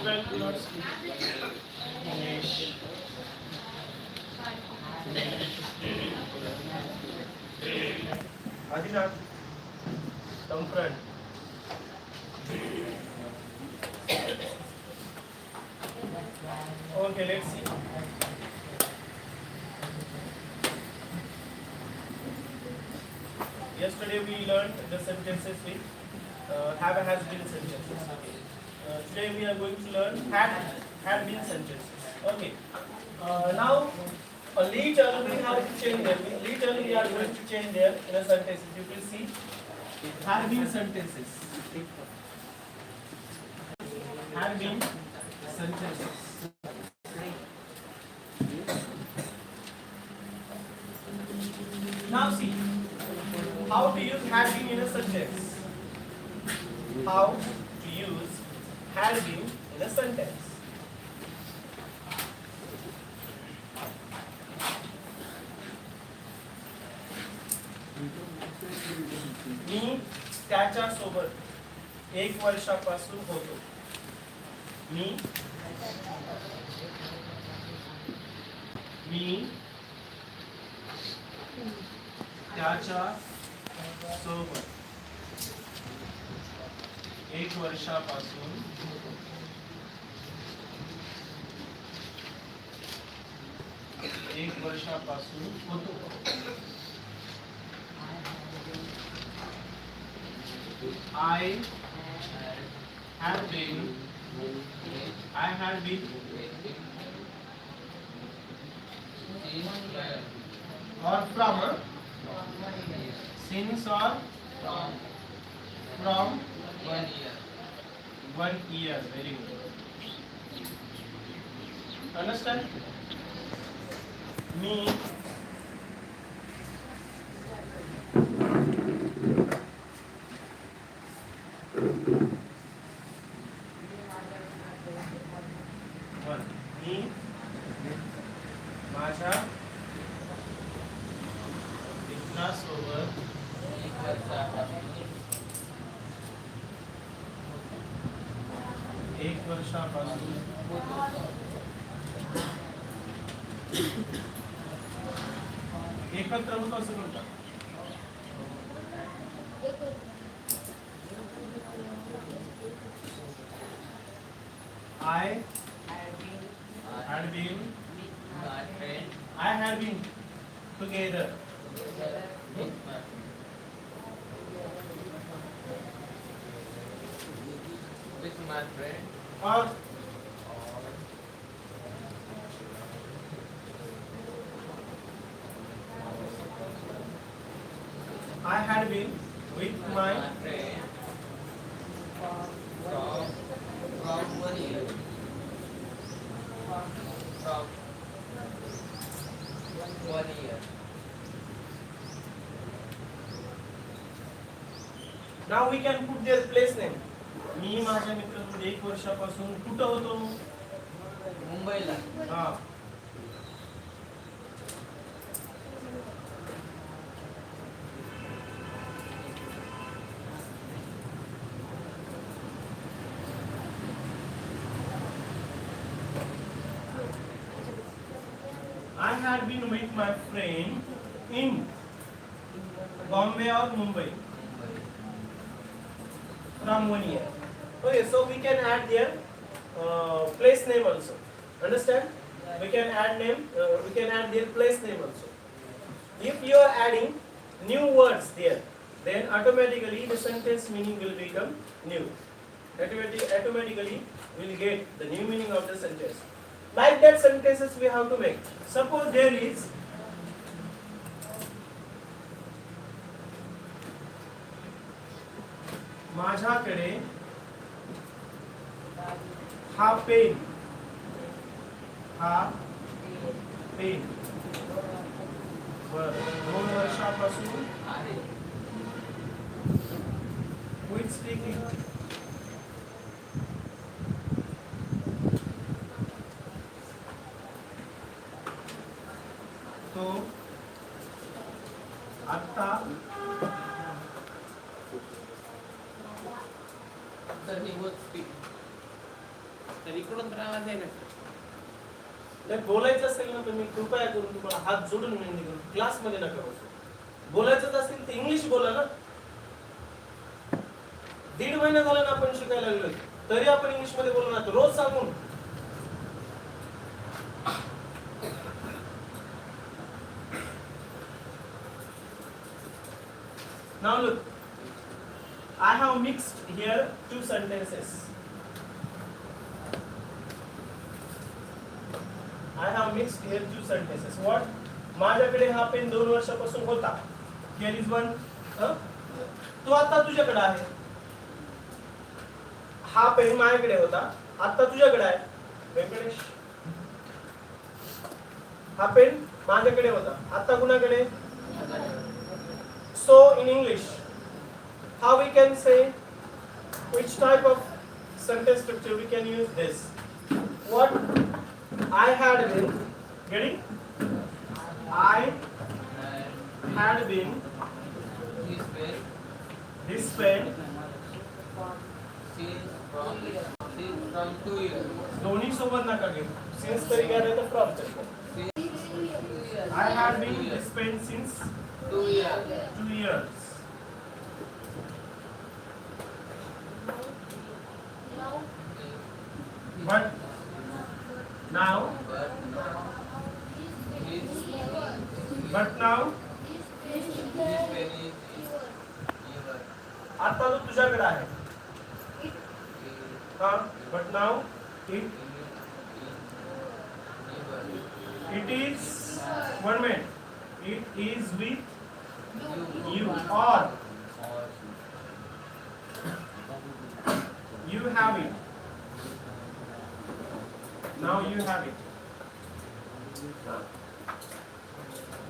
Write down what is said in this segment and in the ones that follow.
12 do not speak English. Adinath, come front. Okay, let's see. Yesterday we learned the sentences with have has been sentences. Okay. Today we are going to learn had been sentences. Okay. Now later we have to change them. Later we are going to change them in a sentence. You will see have been sentences. Have been sentences. Now see how to use had been in a sentence. How to use had been in a sentence. मी त्याच्या सोबत 1 वर्षापासून होतो. मी त्याच्या सोबत 1 वर्षापासून होतो. I have been or from since or from 1 year. Very good. Understand? Me माझ्या मित्रासोबत 1 वर्षापासून एकत्र होतो असं म्हणतात. I had been together with my friend. or I had been with my friend from 1 year. From 1 year. now we can put their place name. मी माझ्या मित्रासोबत 1 वर्षापासून कुठं होतो? मुंबईला. हा. I had been with my friend in Bombay or Mumbai from 1 year. Okay, so we can add their place name also. Understand? We can add name. We can add their place name also. If you are adding new words there, then automatically the sentence meaning will become new. Automatically we will get the new meaning of the sentence. Like that sentences we have to make. Suppose there is माझ्याकडे हा pen बर 2 वर्षापासून Which speaking तो आता Sir, he was speaking. तर इकडून तर आवाज आहे ना. नाही बोलायचं असेल ना तर मी कृपया करून तुम्हाला हात जोडून विनंती करून क्लासमध्ये नका बसू. बोलायचंच असेल तर इंग्लिश बोला ना. 1.5 महिना झाला ना आपण शिकायला लागलोय, तरी आपण इंग्लिश मध्ये बोलणार ना रोज सांगून. Now look, I have mixed here two sentences. I have mixed here two sentences. What? माझ्याकडे हा पेन 2 वर्षापासून होता. Here is one. तो आता तुझ्याकडे आहे. हा पेन माझ्याकडे होता, आता तुझ्याकडे आहे. वेंकटेश. हा पेन माझ्याकडे होता, आता कुणाकडे? So in English, how we can say, which type of sentence structure we can use this? What? I had been getting. I had been this pen since from 2 years. दोन्ही सोबत नका घेऊ. Since तरी घ्या नाही तर from तरी घ्या. I had been this pen since 2 years. 2 years. But now, but now, आता तो तुझ्याकडे आहे. हा, but now it is one minute. It is with you, or you have it. Now you have it.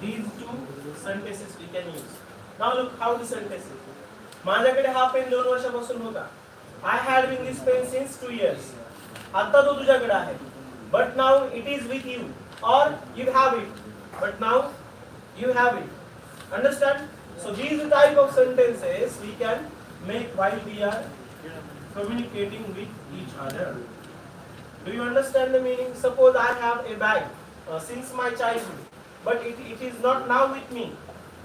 These two sentences we can use. Now look how the sentences. माझ्याकडे हा pen 2 वर्षापासून होता. I had been this pen since 2 years. आता तो तुझ्याकडे आहे. But now it is with you, or you have it. But now you have it. Understand? So these type of sentences we can make while we are communicating with each other. Do you understand the meaning? Suppose I have a bag since my childhood, but it is not now with me,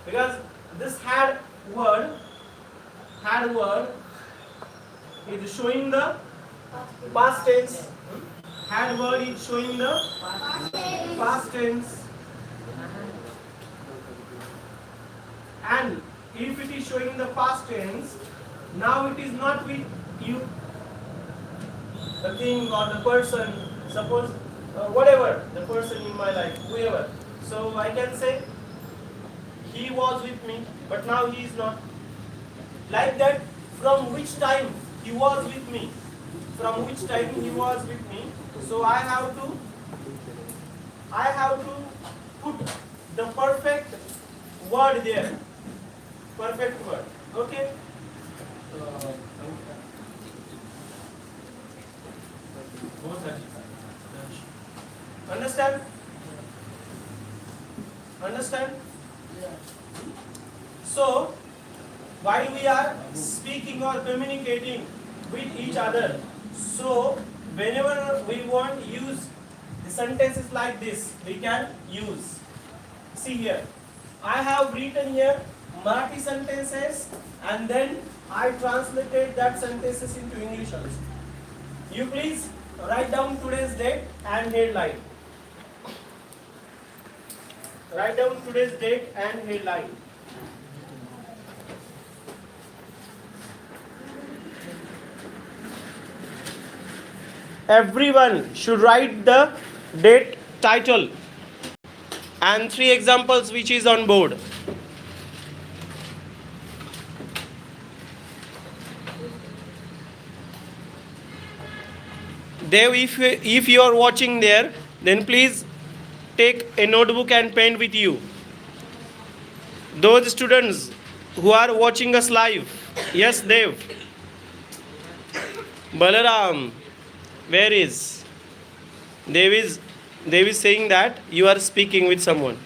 because this had word is showing the past tense. Had word is showing the past tense. And if it is showing the past tense, now it is not with you, the thing or the person, suppose whatever, the person in my life, whoever. So I can say he was with me, but now he is not. Like that, from which time he was with me, from which time he was with me. So I have to put the perfect word there, perfect word. Okay. Understand? Understand? So, while we are speaking or communicating with each other, so whenever we want to use the sentences like this, we can use. See here, I have written here Marathi sentences, and then I translated that sentences into English also. You please write down today's date and headline. Write down today's date and headline. Everyone should write the date, title, and 3 examples which is on board. Dev, if you are watching there, then please take a notebook and pen with you. Those students who are watching us live, yes, Dev. Balaram, where is? Dev is saying that you are speaking with someone.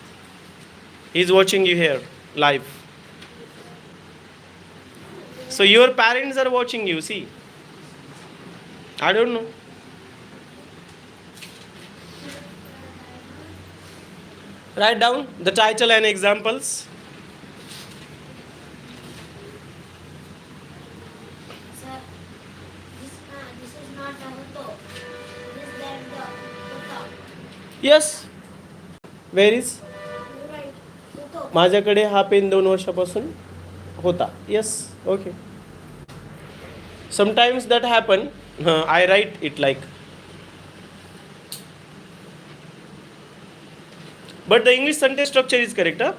He is watching you here live. So your parents are watching you, see. I don't know. Write down the title and examples. Sir, this is not a hoto. This that the hoto. Yes. Where is? You write hoto. माझ्याकडे हा pen 2 वर्षापासून होता. Yes. Okay. Sometimes that happen. I write it like. But the English sentence structure is correct, huh?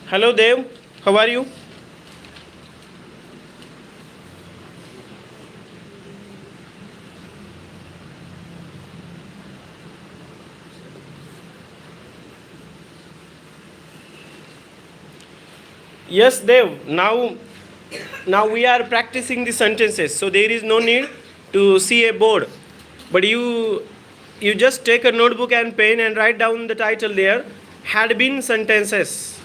Hello Dev, how are you? Yes Dev, now we are practicing the sentences, so there is no need to see a board, but you just take a notebook and pen and write down the title there, had been sentences.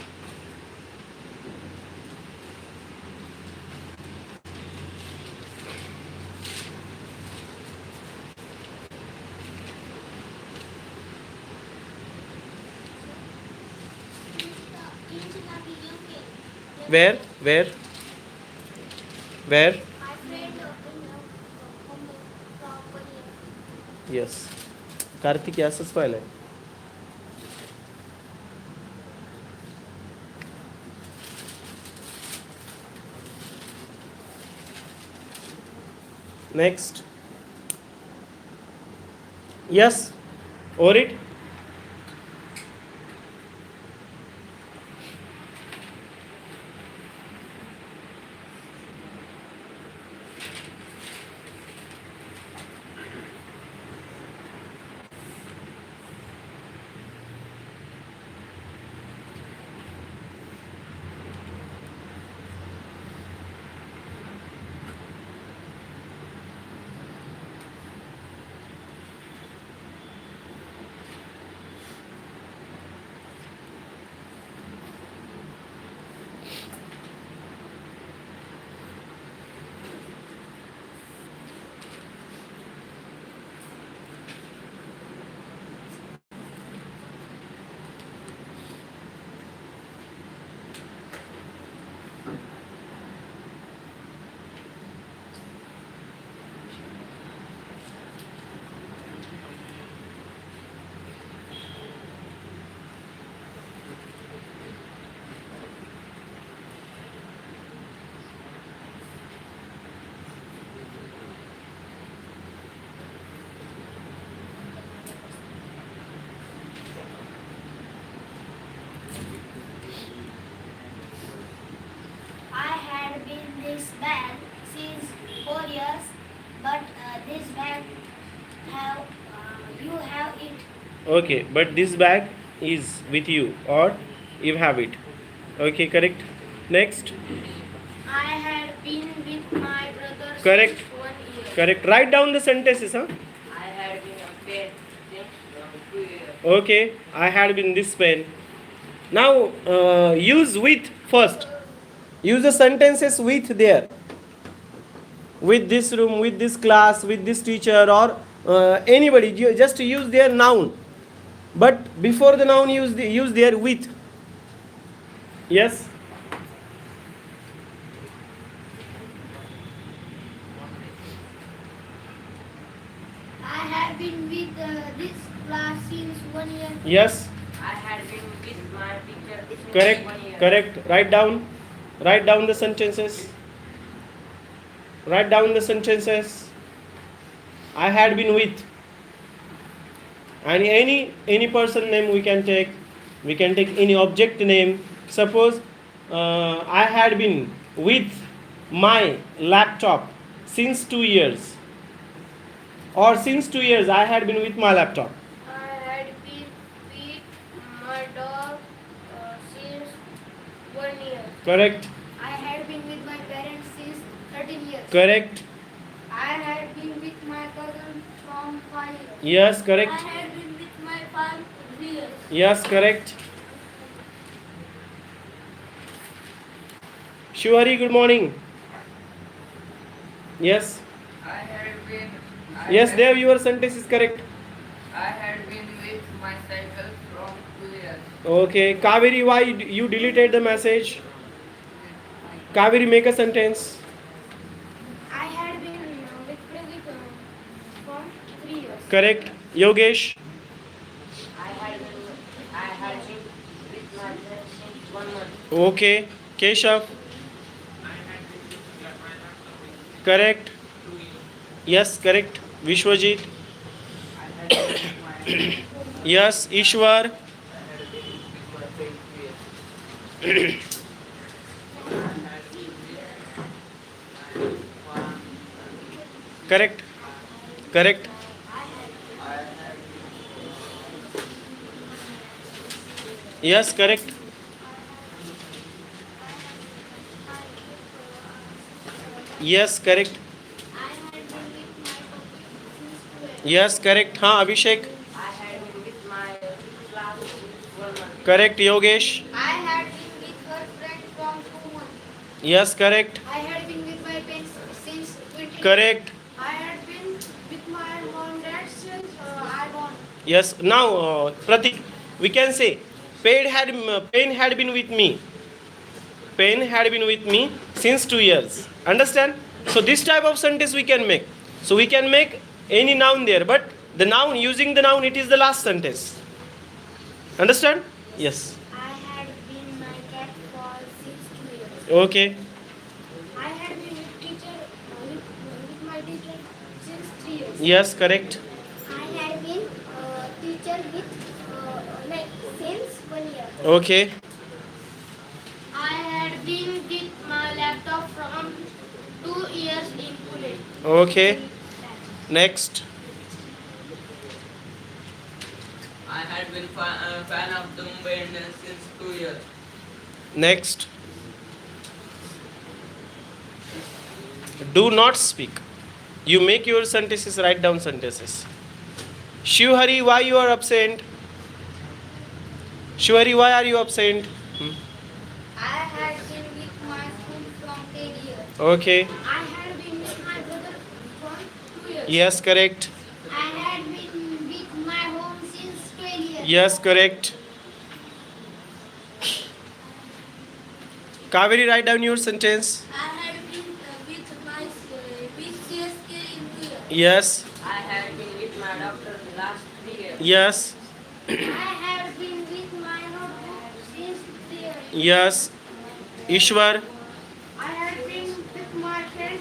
Where? My friend Yes. Kartik असंच पाहिलंय. Next. Yes. Or it. I had been this bag since 4 years, but this bag you have it. Okay, but this bag is with you or you have it. Okay, correct. Next. I had been with my brother Correct. since 1 year. Correct. Write down the sentences, huh? I had been a pet since 2 years. Okay, I had been this pen. Now use with first. Use the sentences with there. With this room, with this class, with this teacher, or anybody. You just use their noun. But before the noun, use their with. Yes. I have been with this class since 1 year. Yes. I had been with my teacher since Correct. 1 year. Correct. Write down. Write down the sentences. Write down the sentences. I had been with. And any person name we can take. We can take any object name. Suppose I had been with my laptop since 2 years. Or since 2 years I had been with my laptop. I had been with my dog since 1 year. Correct. I had been with my parents since 13 years. Correct. I had been with my cousin from 5 years. Yes, correct. I had been with my father 3 years. Yes, correct. Shivhari, good morning. Yes. I had been. Yes, Dev, your sentence is correct. I had been with my cycle from 2 years. Okay. Kaveri, why you deleted the message? Kaveri, make a sentence. I had been with Pradeep from 3 years. Correct. Yogesh. I had been with my friend since 1 month. Okay. Keshav. Correct. Yes, correct. Vishwajit. I had been with my Yes, Ishwar. I had been with my friend 2 years. Correct. Correct. Yes, correct. Yes, correct. I had been with my puppy since 12. Yes, correct. हाँ अभिषेक. I had been with my class since 1 month. Correct. Yogesh. I had been with her friend from 2 months. Yes, correct. I had been with my parents since 20. Correct. I had been with my mom dad since I born. Yes. Now, Pratik, we can say, pain had been with me. Pain had been with me since 2 years. Understand? So this type of sentence we can make. So we can make any noun there, but the noun, using the noun, it is the last sentence. Understand? Yes. I had been my cat for since 2 years. Okay. I had been with teacher with my teacher since 3 years. Yes, correct. I had been teacher with like since 1 year. Okay. I had been with my laptop from 2 years in Pune. Okay. Next. I had been fan of the Mumbai Indians since 2 years. Next. Do not speak. You make your sentences, write down sentences. Shivhari, why you are absent? Shivhari, why are you absent? I had been with my school from 10 years. Okay. I had been with my brother from 2 years. Yes, correct. I had been with my home since 12 years. Yes, correct. Kaveri, write down your sentence. I had been with my with CSK in 2 years. Yes. I had been with my doctor the last 3 years. Yes. I have been with my notebook since 3 years. Yes. Ishwar. I have been with my friend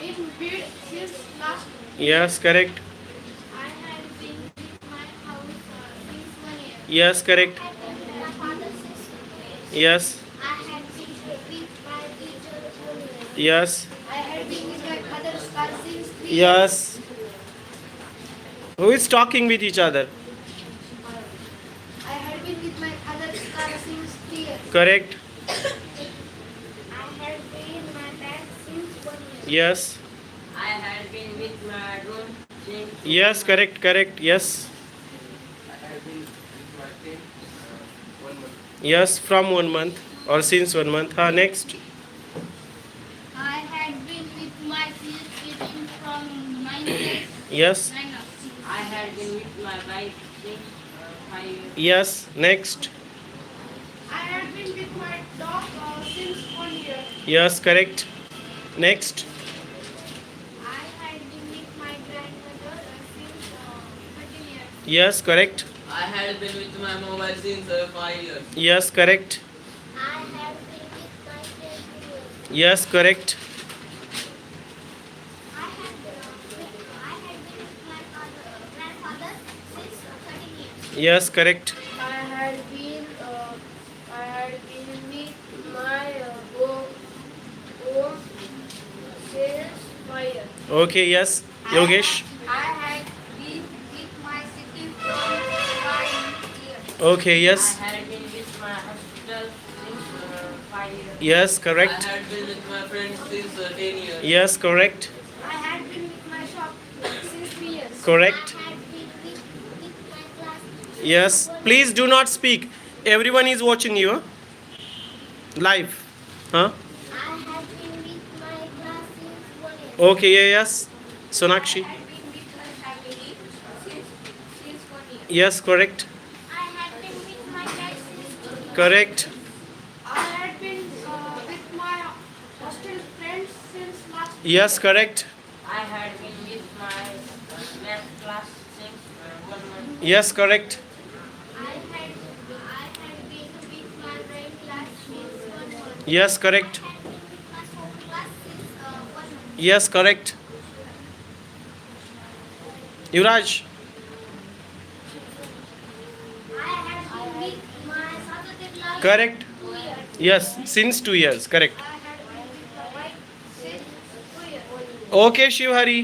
in bed since last year. Yes, correct. I have been with my house since 1 year. Yes, correct. I have been with my father since 2 years. Yes. I have been with my teacher 4 years. Yes. I have been with my father's car since 3 years. Yes. Who is talking with each other? I have been with my father's car since 3 years. Correct. I have been in my bag since 1 year. Yes. I had been with my drone since Yes, correct, correct. Yes. I had been with my friend 1 month. Yes, from 1 month or since 1 month. Next. I had been with my children from 9 years. Yes. 9 years. I had been with my wife since 5 years. Yes. Next. I had been with my dog since 1 year. Yes, correct. Next. I had been with my grandmother since 13 years. Yes, correct. I had been with my mobile since 5 years. Yes, correct. I have been with my friend 2 years. Yes, correct. I had been with my grandfather since 13 years. Yes, correct. I had been with my home since 5 years. Okay, yes. Yogesh. I had been with my city from 5 years. Okay, yes. I had been with my hospital since 5 years. Yes, I correct. had been with my friends since 10 years. Yes, correct. I had been with my shop since 3 years. Correct. I had been with my class. Yes. Please do not speak. Everyone is watching you. Live. Huh? I have been with my class since 1 year. Okay, yeah, yes. Sonakshi. I had been with my family since 1 year. Yes, correct. I had been with my dad since 2 years. Correct. I had been with my hostel friends since last Yes, correct. I had been with my math class since 1 month. Yes, correct. I had been with my brain class since 1 month. Yes, I correct. had been with my home class since 1 month. Yes, correct. Yuvraj. I had been with my Saturday class Correct. 2 years. Yes, since 2 years. Correct. I had been with my wife since 2 years. Okay, Shivhari.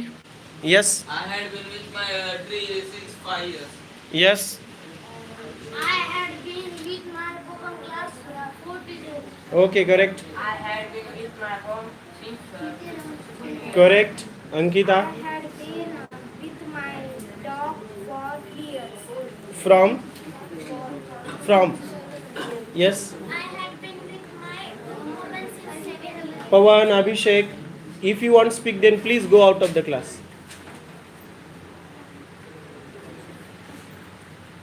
Yes. I had been with my tree since 5 years. Yes. I had been with my Bokam class 40 days. Okay, correct. I had been with my home since Correct. Ankita. I had been with my dog for years. From. From. Yes. I had been with my mobile since 7 years. Pawan, Abhishek. If you want to speak, then please go out of the class.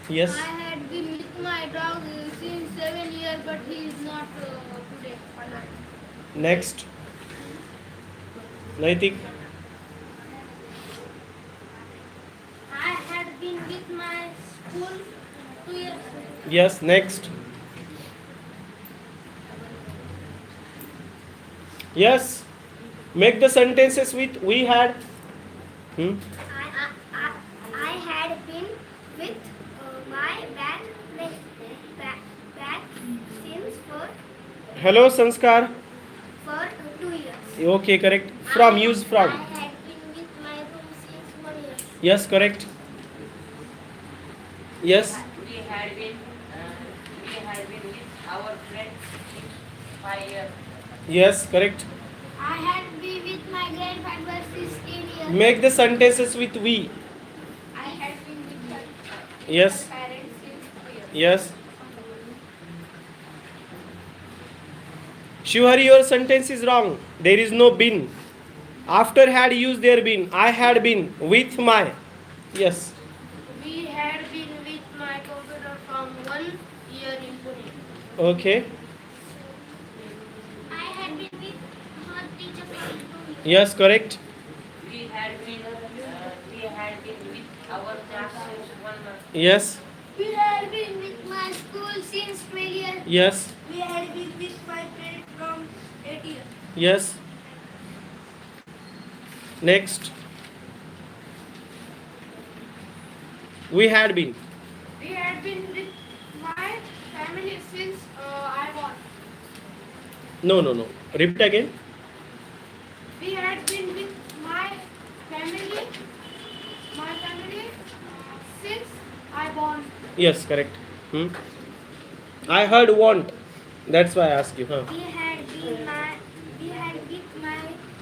Yes. I had been with my dog since 7 years, but he is not today alive. Next. Naitik. I had been with my school 2 years. Yes. Next. Yes. Make the sentences with we had. Hmm? I had been with my back since Hello, Sanskar. for 2 years. Okay, correct. From. Use I from. had been with my room since 1 year. Yes, correct. Yes. we had been with our friends since 5 years. Yes, correct. I had been with my grandfather since 10 years. Make the sentences with we. I had been with my Yes. parents since 2 years. Yes. Shivhari, your sentence is wrong. There is no been. After had, use there been. I had been with my. Yes. We had been with my computer from 1 year in Pune. Okay. I had been with her teacher from 2 years. Yes, correct. We had been with our class since 1 month. Yes. We had been with my school since 12 years. Yes. We had been with my friend from 8 years. Yes. Next. We had been. We had been with my family since I was. No, no, no. Repeat again. We had been with my family since I born. Yes, correct. Hmm? I heard want. That's why I asked you. Huh? We had with my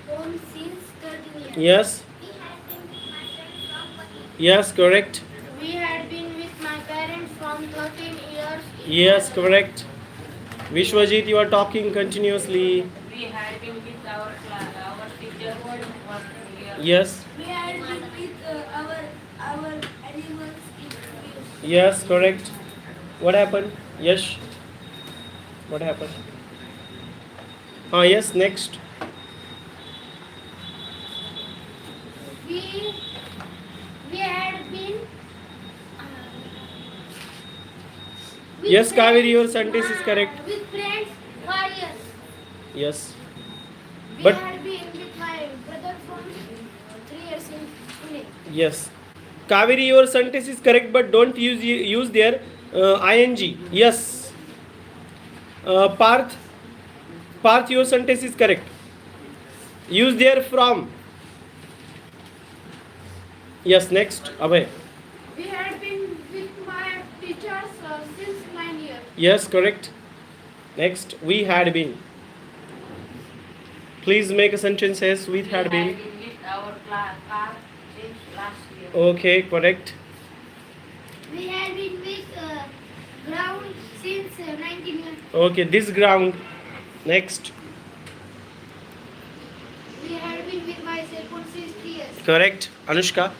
home since 13 years. Yes. We had been with my friends from 1 year. Yes, correct. We had been with my parents from 13 years. Yes, correct. Vishwajit, you are talking continuously. We had been with our teacher for 1 year. Yes. We had been with our animals in schools. Yes, correct. What happened? Yes. What happened? Yes, next. We had been with Yes, Kaveri, your friends, sentence is correct. With friends for years. Yes. We But- had been with my brother from 3 years in Pune. Yes. Kaveri, your sentence is correct, but don't use their ing. Yes. Parth, your sentence is correct. Use their from. Yes, next. Abhay. We had been with my teachers since 9 years. Yes, correct. Next, we had been. Please make a sentence as we had been. with our car since last year. Okay, correct. We had been with ground since 19 years. Okay, this ground. Next. Correct. Anushka.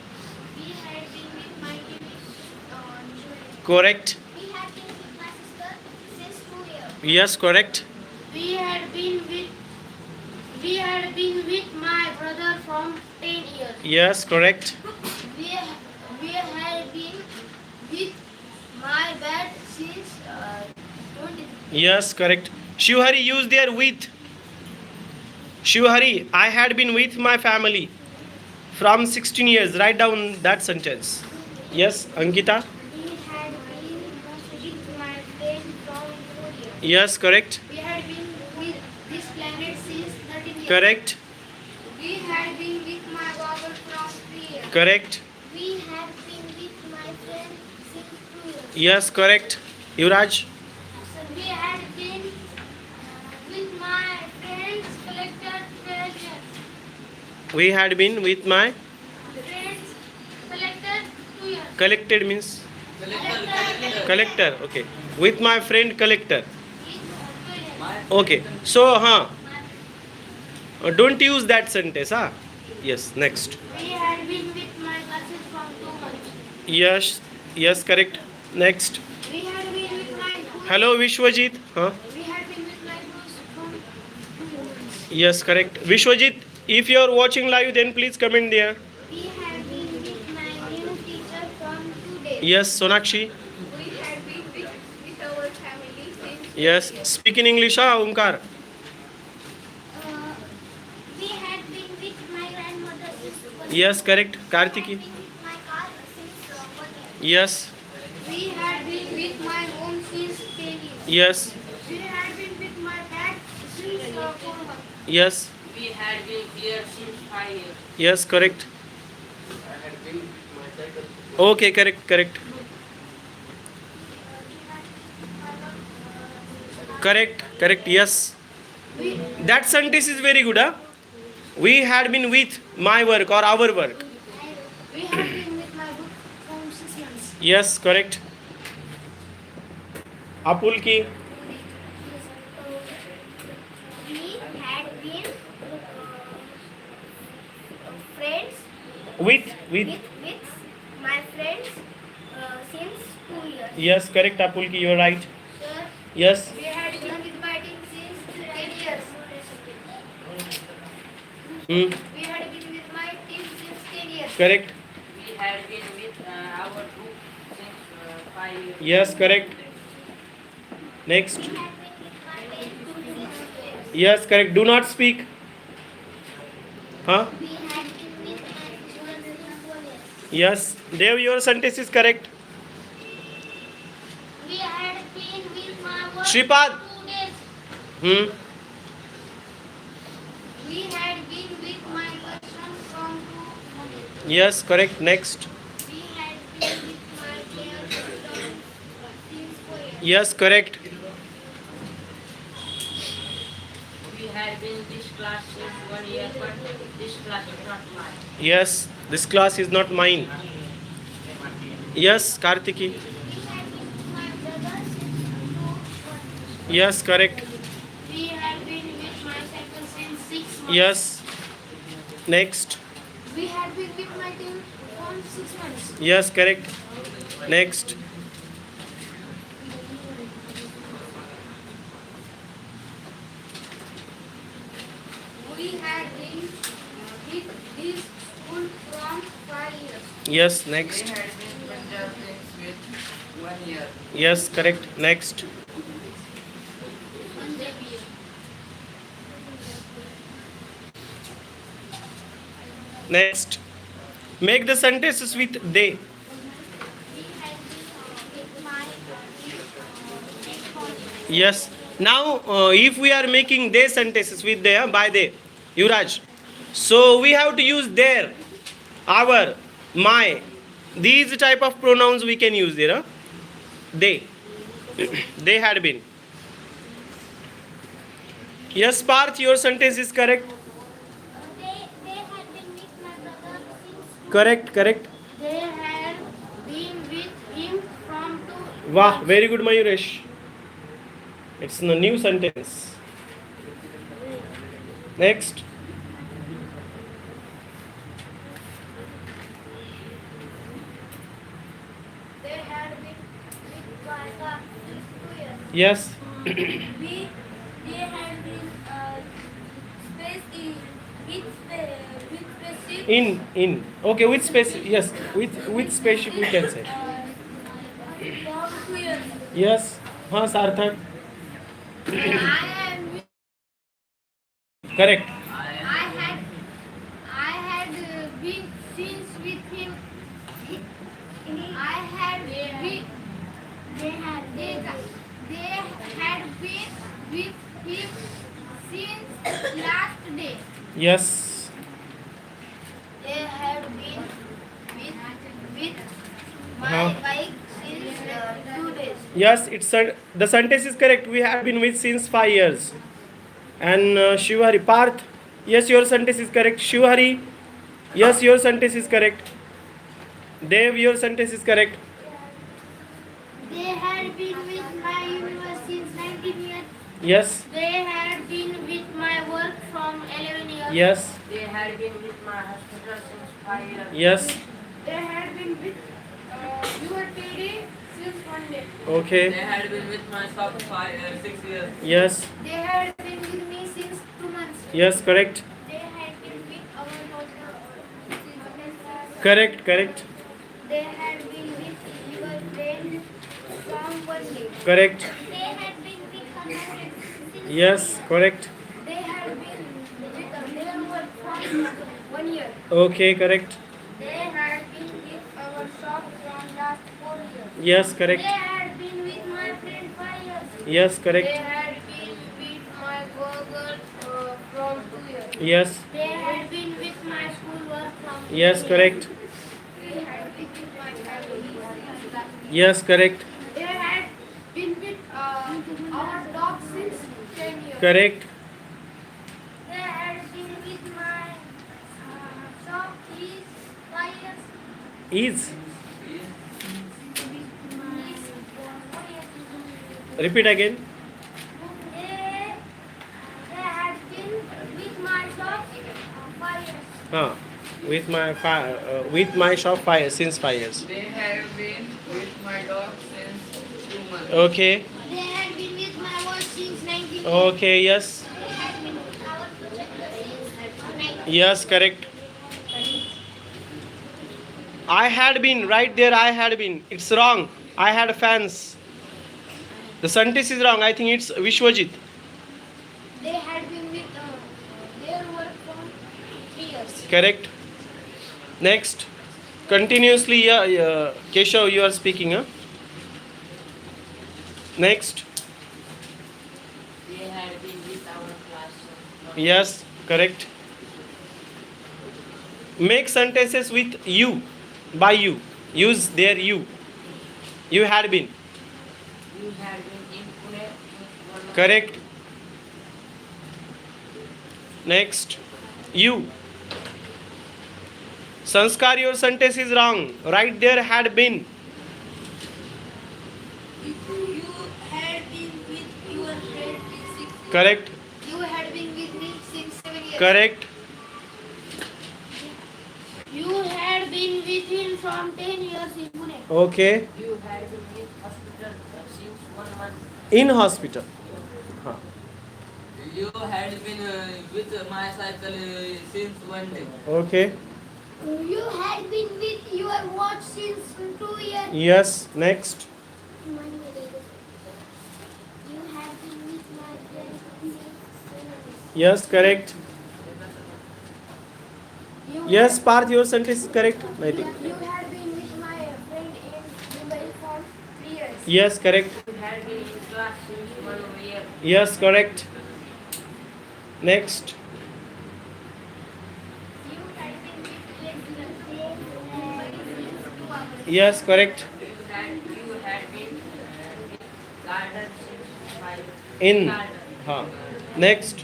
We had been with my Correct. We had been with my sister since 2 years. Yes, correct. We had been with my brother from 10 years. Yes, correct. We had been with my dad since 20. Yes, correct. Shivhari, use their with. Shivhari, I had been with my family from 16 years. Write down that sentence. Yes, Ankita. We had been with my friend from 4 years. Yes, correct. We had been with this planet since 13 years. Correct. We had been with my brother from 3 years. Correct. We had been with my friend since 2 years. Yes, correct. Yuvraj. We had been with my friends collected 12 years. We had been with my Friends collected 2 years. collected means Collected collector. Okay. With my friend collector. is 2 years. Okay. So, don't use that sentence. Yes. Next. We had been with my classes from 2 months. Yes. Yes, correct. Next. We had been with my group. Hello, Vishwajit. We had been with my groups from 2 months. Yes, correct. Vishwajit, if you are watching live, then please comment there. We had been with my new teacher from 2 days. Yes, Sonakshi. We had been with our family since Yes. Speak in English, Omkar. We had been with my grandmother since 1 Yes, correct. Kartiki. with my car since 1 year. Yes. We had been with my mom since 10 years. Yes. We had been with my dad since 4 months. Yes. We had been here since 5 years. Yes, correct. Okay, correct, correct. Correct, correct, yes. That sentence is very good, We had been with my work or our work. We had been with my book from 6 months. Yes, correct. Apulki. We had been friends With. with my friends since 2 years. Yes, correct, Apulki, you are right. Sir, Yes. we had been with my team since 10 years. Hmm. We had been with my team since 10 years. Correct. We had been with our group since 5 years. Yes, correct. Next. We had been with my team since 6 years. Yes, correct. Do not speak. Huh? We had been with my sister since 4 years. Yes. Dev, your sentence is correct. We had been with my work Shripad. for 2 days. Hmm. We had been with my person from 2 months. Yes, correct. Next. We had been with my player since 4 years. Yes, correct. We had been this class since 1 year, but this class is not mine. Yes, this class is not mine. Yes, Kartiki. We had been with my brother since 2 months. Yes, correct. We had been with my second since 6 months. Yes. Next. We had been with my team from 6 months. Yes, correct. Next. We had been with this school from 5 years. Yes, We next. had been Punjab since with 1 year. Yes, correct. Next. Punjabi. Next. Make the sentences with they. We had been with my next. Yes. Now, if we are making they sentences with they, by they, Yuvraj. So we have to use their, our, my. These type of pronouns we can use there. They. They had been. Yes, Parth, your sentence is correct. They had been with my brother since. Correct, correct. They had been with him from 2. Wow, very good, Mayuresh. It's a new sentence. Next. Yes. They had been space with spaceship. In. Okay, with space. Yes, with spaceship we can say. From 2 years. Yes. हाँ सार्थक. I am. Correct. I had been since with him. I had been. They had been with him since last day. Yes. They had been with my Uh-huh. bike since 2 days. Yes, the sentence is correct. We have been with since 5 years. And Shivhari, Parth, yes, your sentence is correct. Shivhari, yes, your sentence is correct. Dev, your sentence is correct. They had been with my university since 19 years. Yes. They had been with my work from 11 years. Yes. They had been with my hospital since 5 years. Yes. They had been with your PD since 1 day. Okay. They had been with my shop 6 years. Yes. They had been with me since 2 months. Yes, correct. They had been with our hospital. Correct. They had been with your friend from 1 day. Correct. They had been with her since Yes, correct. They had been with their work from 1 year. Okay, correct. They had been with our shop from last 4 years. Yes, They correct. had been with my friend 5 years. Yes, They correct. had been with my Google from 2 years. Yes. They had been with my schoolwork from 3 Yes, years. correct. They had been with my family. Yes, correct. They had been with our dog since 10 years. Correct. They had been with my shop is 5 years. Is. Repeat again. They had been with my shop 5 years. With my shop since 5 years. They have been with my dog since 2 months. Okay. They had been with my work since 19 years. Okay. Yes. They had been with our projector since 19. Yes, correct. I had been right there. I had been. It's wrong. I had fans. The sentence is wrong. I think it's Vishwajit. They had been with their work from 3 years. Correct. Next. Continuously, Keshav, you are speaking. Huh? Next. They had been with our class. Yes, correct. Make sentences with you, by you. Use their you. You had been. You had been in Pune since 1 month. Correct. Next. You. Sanskar, your sentence is wrong. Right there had been. You had been with your friend in 6 years. Correct. You had been with me since 7 years. Correct. You had been with him from 10 years in Pune. Okay. You had been in hospital since 1 month. In hospital. Huh. You had been with my cycle since 1 day. Okay. You had been with your watch since 2 years. Yes. Next. You had been with my friend since 7 years. Yes, correct. You Yes, Parth, your sentence is correct. I think. You had been with my friend in Mumbai for 3 years. Yes, correct. You had been in class since 1 year. Yes, correct. Next. You had been with Mumbai since 2 hours. Yes, correct. You had been in garden since 5 In. garden. Huh. Next.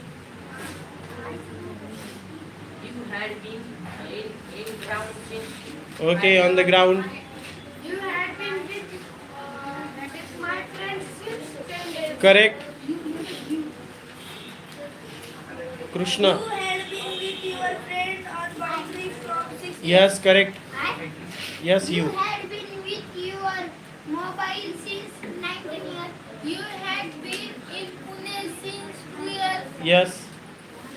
You had been in ground since Okay, on the ground. You had been with my friend since 10 days. Correct. Krishna. You had been with your friend on boundary from 6 years. Yes, correct. Yes, You you. had been with your mobile since 19 years. You had Yes.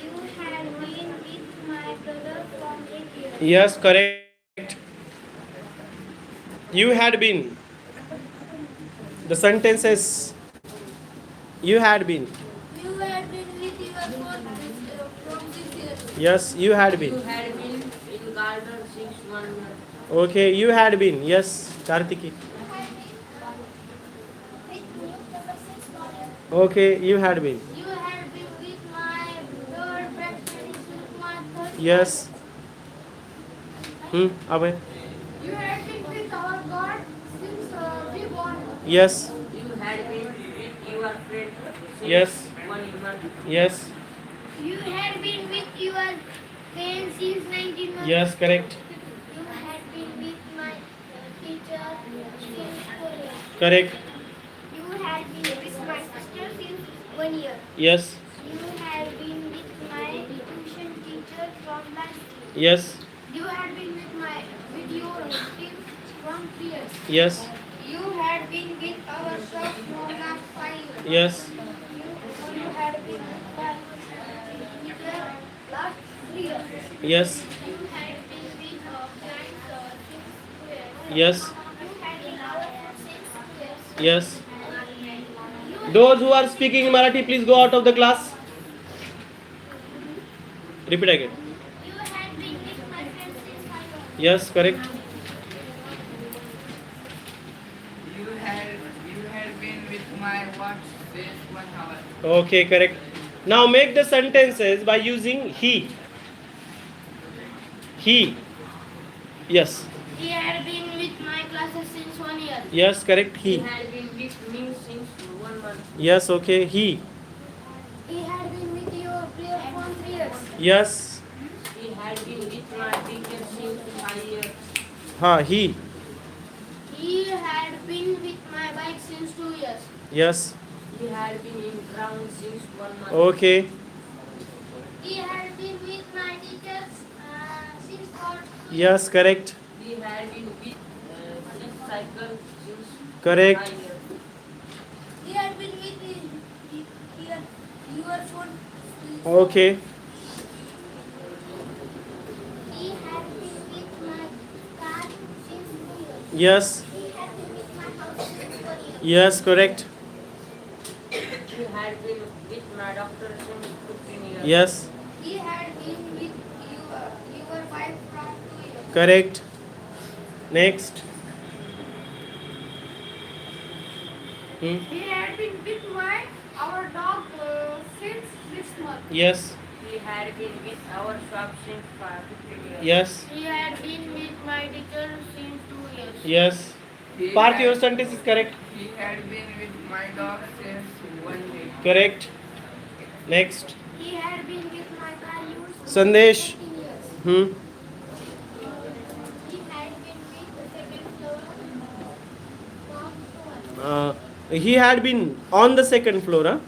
You had been with my brother from 8 years. Yes, correct. You had been. The sentence is you had been. You had been with your phone from 6 years. Yes, you had been. You had been in garden since 1 year. Okay, you had been. Yes, Kartiki. You had been with new brother since 1 year. Okay, you had been. You had been with my brother best friend since my third Yes. Abhay. You had been with our God since we born. Yes. You had been with your friend since Yes. 1 month. Yes. You had been with your parents since 19 months. Yes, correct. You had been with my teacher since 4 years. Correct. You had been with my sister since 1 year. Yes. You had been with my tuition teacher from last year. Yes. You had been with your team from 3 years. Yes. You had been with our shop from last 5 years. Yes. You had been with my teacher last 3 years. Yes. You had been with our friends since 2 years. Yes. You had been our friends since 2 years. Yes. You Those who are speaking Marathi, please go out of the class. Repeat again. You had been with my friends since 5 years. Yes, correct. You had been with my watch since 1 hour. Okay, correct. Now make the sentences by using he. He. Yes. He had been with my classes since 1 year. Yes, correct. He He. had been with me since 1 month. Yes, okay. He. He had been with your player from 3 years. Yes. He had been with my teacher since 5 years. He. He had been with my bike since 2 years. Yes. He had been in ground since 1 month. Okay. He had been with my teachers since 4 Yes, correct. He had been with his cycle since Correct. 5 years. He had been with your phone. Okay. He had been with my car since 2 years. Yes. He had been with my house since 4 years. Yes, correct. He had been with my doctor since 15 years. Yes, He had been with your wife from 2 years. correct. Next. He had been with our dog since 6 months. Yes. He had been with our shop since 15 years. Yes. He had been with my teacher since 2 years. Yes. He Parth, had- your sentence is correct. He had been with my dog since 1 week. Correct. Next. He had been with my values Sandesh. 15 years. Hmm. He had been with the second floor from 1. He had been on the second floor. Huh?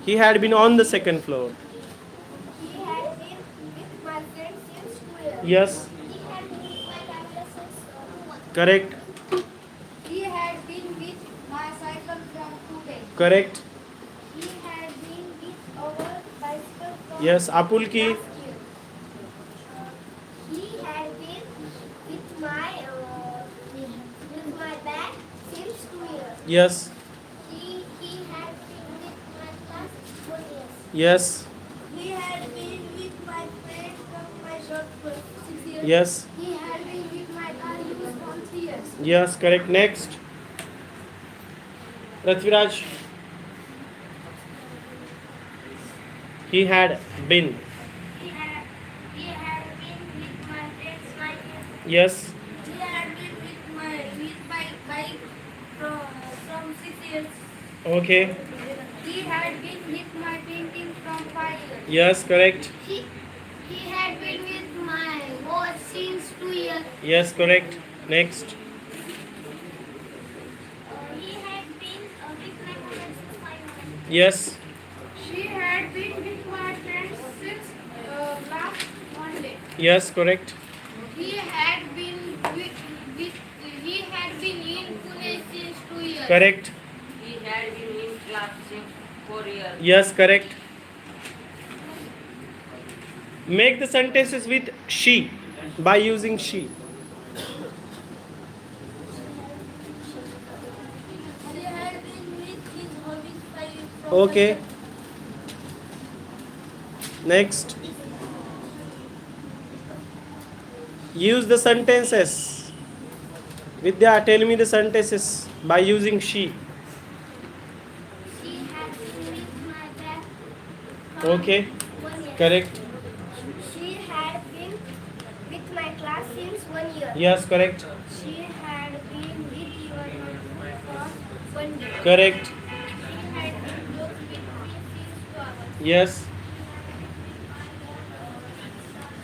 He had been on the second floor. He had been with my friends since 2 years. Yes. He had been with my family since 2 months. Correct. He had been with my cycle from 2 days. Correct. He had been with our bicycle from Yes. Apulki. last year. He had been with my bag since 2 years. Yes. He had been with my class 4 years. Yes. He had been with my friend from my shop for 6 years. Yes. He had been with my values from 3 years. Yes. Correct. Next. Rathviraj. He had been. He had been with my friends 5 years. Yes. He had been with my bike from 6 years. Okay. He had been with my painting from 5 years. Yes. Correct. He had been with my watch since 2 years. Yes. Correct. Next. He had been with my friends since 5 years. Yes. She had been with my friends since last Monday. Yes. Correct. He had been in Pune since 2 years. Correct. He had been in class since 4 years. Yes. Correct. Make the sentences with she by using she. She had been with his hobbies from Okay. Next. Use the sentences. Vidya, tell me the sentences by using she. She had been with my dad Okay. 1 year. Correct. She had been with my class since 1 year. Yes, correct. She had been with your husband for 1 year. Correct. She had been close with me since 2 hours. Yes.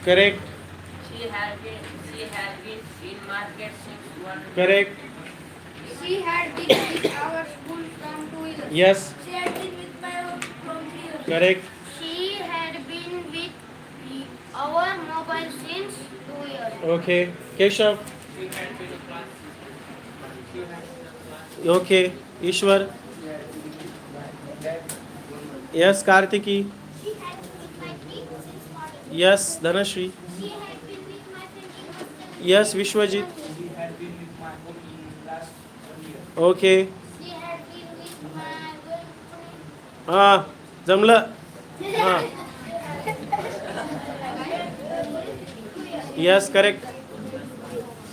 Correct. She had been in market since 1 year. Correct. She had been with our school from 2 years. Yes. She had been with my home from 3 years. Correct. She had been with our mobile since 2 years. Okay. Keshav. Okay. Ishwar. Yes. Kartiki. She had been with my team since morning. Yes. Dhanashri. She had been with my friend in hostel. Yes. Vishwajit. She had been with my home in last 1 year. Okay. She had been with my girlfriend. जमलं. Yes. Correct.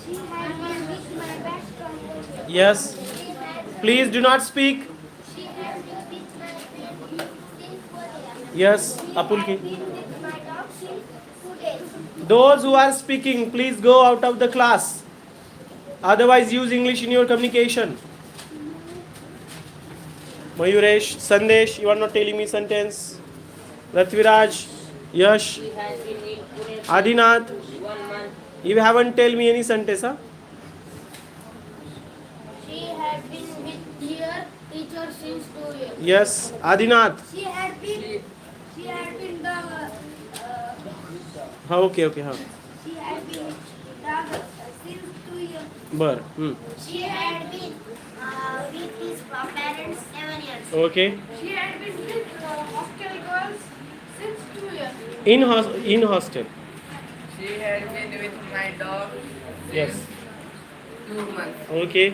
She had been with my best friend. Yes. She had Please do not speak. She had been with my friend since 4 years. Yes. She Apulki. had been with my dog since 2 days. Those who are speaking, please go out of the class. Otherwise, use English in your communication. Mayuresh, Sandesh, you are not telling me sentence. Rathviraj, Yash, She has been in Pune Adinath, 1 month. you haven't tell me any sentence, huh? She had been with her teacher since 2 years. Yes, Adinath. She had been the Okay, हाँ. she had been since 2 years. बर. She had been with his parents 7 years. Okay. She had been with hostel girls since 2 years. In hostel. She had been with my dog Yes. 2 months. Okay.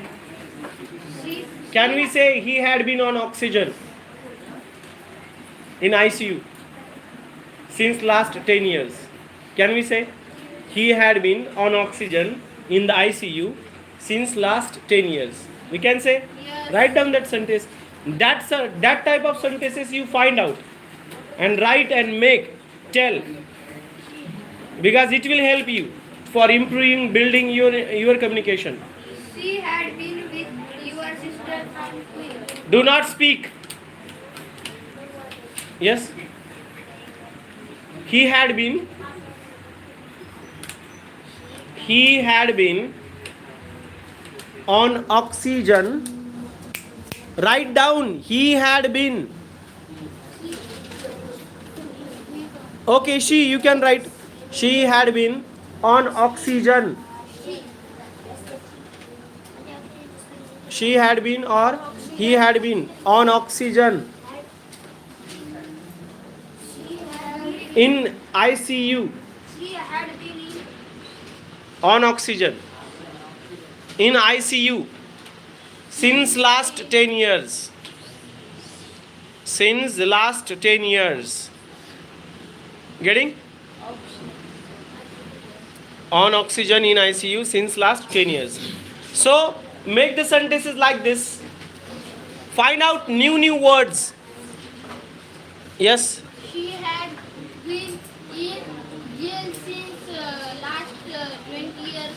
She Can we say he had been on oxygen in ICU since last 10 years? Can we say he had been on oxygen in the ICU since last 10 years? We can say. Yes. Write down that sentence. That type of sentences you find out and write and make, tell, because it will help you for improving, building your communication. She had been with your sister from 2 years. Do not speak. Yes. He had been on oxygen. Write down. He had been. Okay, you can write. She had been on oxygen. She had been or he had been on oxygen in ICU. She had been On oxygen in ICU since last 10 years. Since the last 10 years. Getting? On oxygen in ICU since last 10 years. So make the sentences like this. Find out new words. Yes. She had been in jail since last 20 years.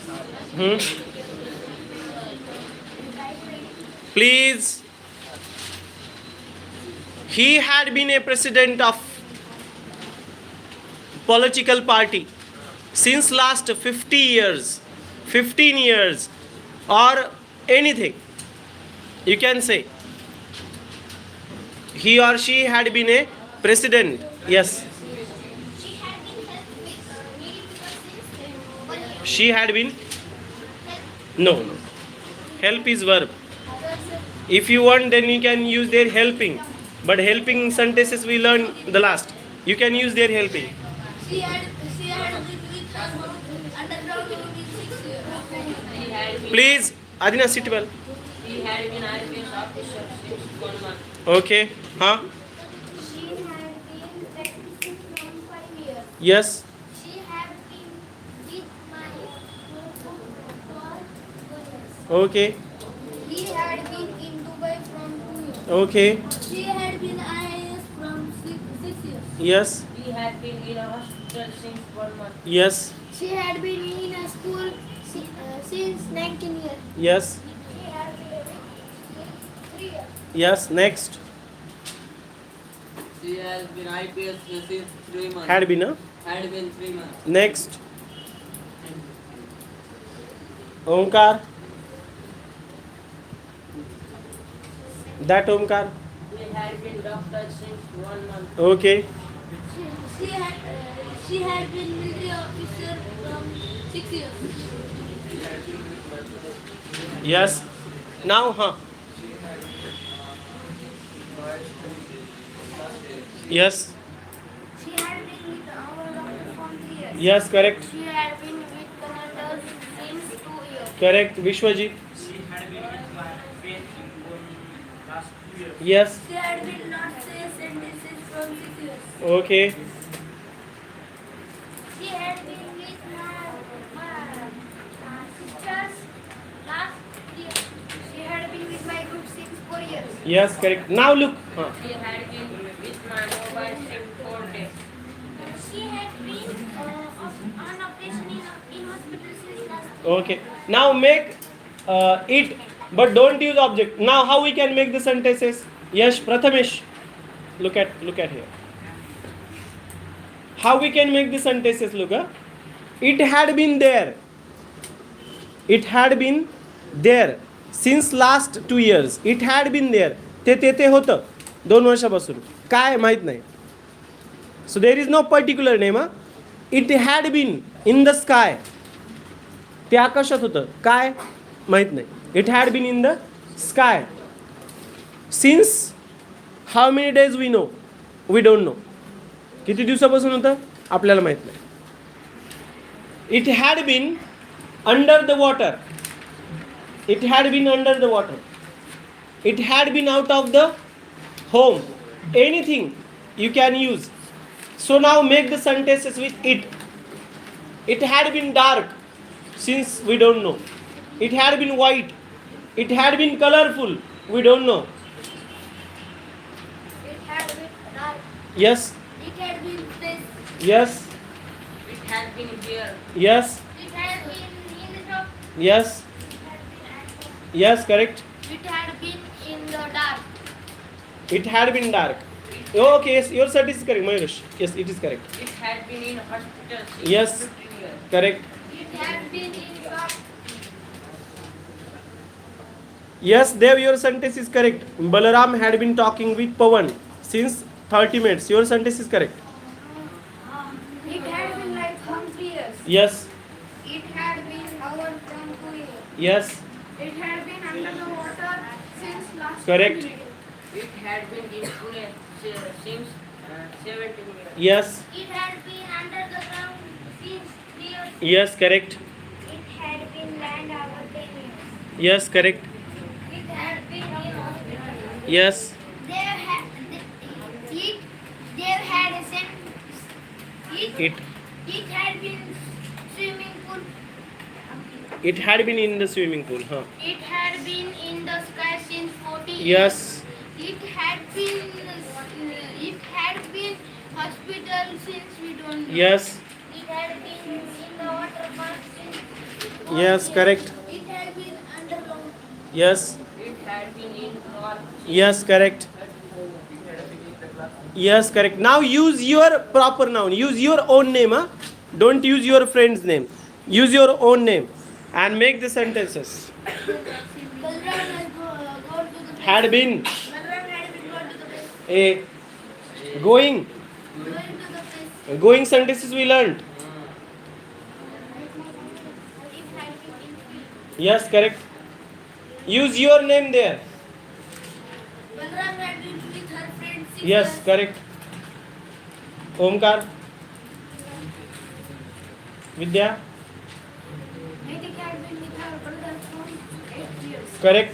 Please. He had been a president of political party since last 50 years, 15 years, or anything. You can say he or she had been a president. Yes. She had been helped with needy people since 1 year. She had been. No. Help is verb. If you want, then you can use their helping. But helping sentences we learn the last. You can use their helping. She She had been with her mom underground movie 6 years. He had been, Please, Adina, sit well. he had been IPS officer since 1 month. Okay. Huh? She had been practicing from 5 years. Yes. She had been with my for 1 years. Okay. He had been in Dubai from 2 years. Okay. She had been IAS from 6 years. Yes. He had been in a hospital since 1 month. Yes. She had been in a school since 19 years. Yes. She had been with 3 years. Yes. Next. She has been IPS since 3 months. Had been a. Had been 3 months. Next. Omkar. That Omkar. He had been doctor since 1 month. Okay. She had been military officer from 6 years. Yes. Now, huh? Yes. She had been with our doctor for 3 years. Yes. Correct. She had been with Canada since 2 years. Correct. Vishwajit. She had been with my friend in last 2 years. Yes. She had been not safe and this is from 6 years. Okay. She had been with my sisters last year. She had been with my group since 4 years. Yes. Correct. Now look. Huh. He had been with my mobile since 4 days. She had been on operation in hospital since last year. Okay. Now make it, but don't use object. Now how we can make the sentences? Yes, Prathamesh. Look at here. How we can make the sentences? Look. It had been there. It had been there since last 2 years. It had been there. ते तेथे होतं 2 वर्षापासून. काय माहित नाही. So there is no particular name. It had been in the sky. ते आकाशात होतं. काय माहित नाही. It had been in the sky. Since how many days we know? We don't know. किती दिवसापासून होतं? आपल्याला माहित नाही. It had been under the water. It had been under the water. It had been out of the home. Anything you can use. So now make the sentences with it. It had been dark. Since we don't know. It had been white. It had been colorful. We don't know. It had been dark. Yes. It had been this. Yes. It had been here. Yes. It had been in the shop. Yes. It had been at home. Yes. Correct. It had been in the dark. It had been dark. Okay. Yes. Your set is correct, Mayush. Yes, it is correct. It had been in hospital since Yes. 15 years. Correct. It had been in shop. Yes, Dev, your sentence is correct. Balaram had been talking with Pawan since 30 minutes. Your sentence is correct. It had been like from 3 years. Yes. It had been over from 2 years. Yes. It had been under the water since last Correct. 2 years. It had been in Pune since 17 years. Yes. It had been under the ground since 3 years. Yes, correct. It had been land over 10 years. Yes, correct. It had been in hospital. Yes. There had a It it had been swimming pool. it had been in the swimming pool. Huh. It had been in the sky since 40 years. Yes. It had been hospital since we don't know. Yes. It had been in the water park since 4 Yes, years. correct. It had been underground. Yes. It had been in war. Yes, correct. Yes, correct. Now use your proper noun. Use your own name. Huh? Don't use your friend's name. Use your own name and make the sentences. Balram has gone to the place. Had been Balram had been gone to the place. a going. Going to the place. Going sentences we learned. It had been in field. Yes, correct. Use your name there. Balram had been with her friend 6 Yes, years. correct. Omkar. Vidya? Naitik had been with her brother from 8 years. Correct.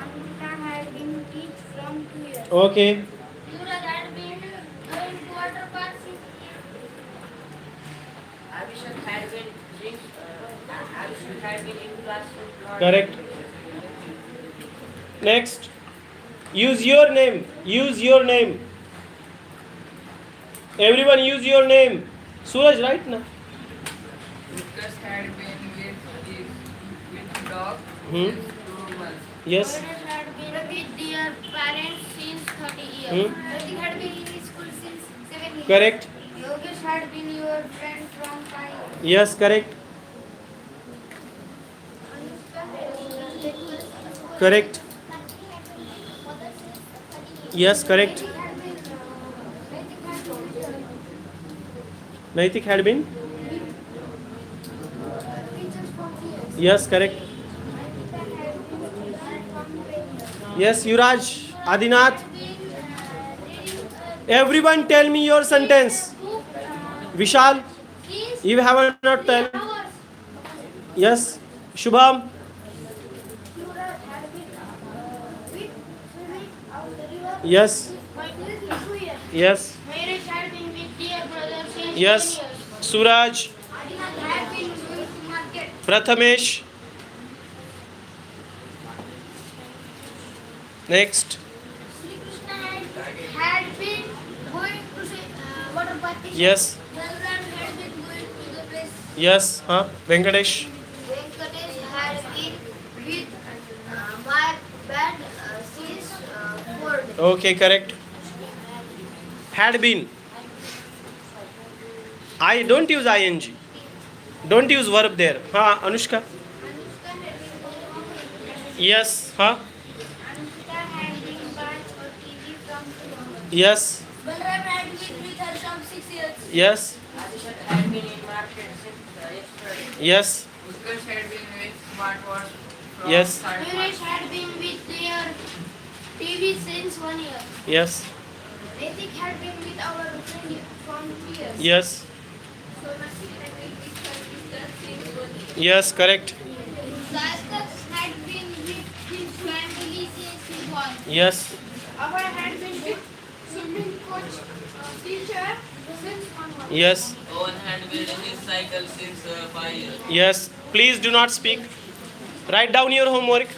Anvita had been teach from 2 years. Okay. Yuvraj had been going to water park since Abhishek had been in class since morning. Correct. Next. Use your name. Use your name. Everyone use your name. Suraj, right now? Lucas had been with dog Hmm. since 2 months. Yes. Yogesh had been with their parents since 30 years. Naitik had been in school since 7 years. Correct. Yogesh had been your friend from 5 years. Yes, correct. Correct. Yes, correct. Naitik had been? Yes, correct. Yes, Yuraj, Adinath. Everyone tell me your sentence. Vishal, you have not tell. Yes, Shubham. Yes. Yes. Mayresh had been with their brother since Yes. 10 years. Suraj, Adinath had been going to market. Prathamesh. Next. Sri Krishna had been going to water park. Yes. Balram had been going to the place. Yes. Venkatesh. Venkatesh had been with my band since 4 days. Okay, correct. Had been. I don't use ing. Don't use verb there. Anushka. Anushka had been going Yes. Anushka had been watch or TV from 2 hours. Yes. Balram had been with her from 6 years. Yes. Abhishek had been in market since yesterday. Yes. Lucas had been with smartwatch from Yes. 3rd Mayresh month. had been with their TV since 1 year. Yes. Naitik had been with our friend from 3 years. Yes. So Naitik had been with her sister since 1 year. Yes, correct. Sarkar had been with his family since he was. Yes. Our had been with swimming coach teacher since 1 month. Yes. Owen had been in his cycle since 5 years. Yes. Please do not speak. Write down your homework.